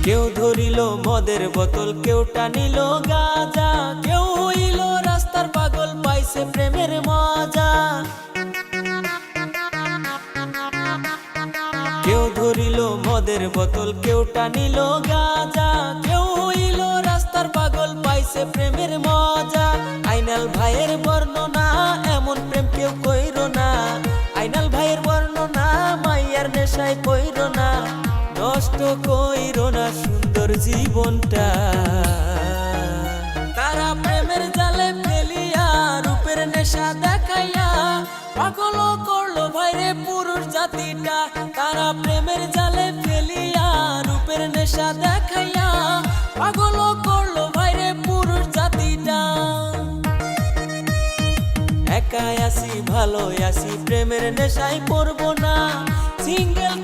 কেউ ধরিল মদের বোতল, কেউ টানিল গাঁজা, কেউ হইল রাস্তার পাগল, পাইছে প্রেমের মজা। কেউ ধরিল মদের বোতল, কেউ টানিল গাঁজা, কেউ হইল রাস্তার পাগল, পাইছে প্রেমের মজা। আইনাল ভাইয়ের বর্ণনা, এমন প্রেম কেউ কইর না। আইনাল ভাইয়ের বর্ণনা, মাইয়ার নেশায় কইর না। নষ্ট কইর না সুন্দর জীবনটা। তারা প্রেমের জালে ফেলিয়া, রূপের নেশা দেখাইয়া, পাগল করলো ভাইরে পুরুষ জাতিটা। তারা প্রেমের জালে ফেলিয়া, রূপের নেশা দেখাইয়া, পাগল করলো ভাইরে পুরুষ জাতিটা। একাই আসি ভালো আসি, প্রেমের নেশায় পড়বো না। সিঙ্গেল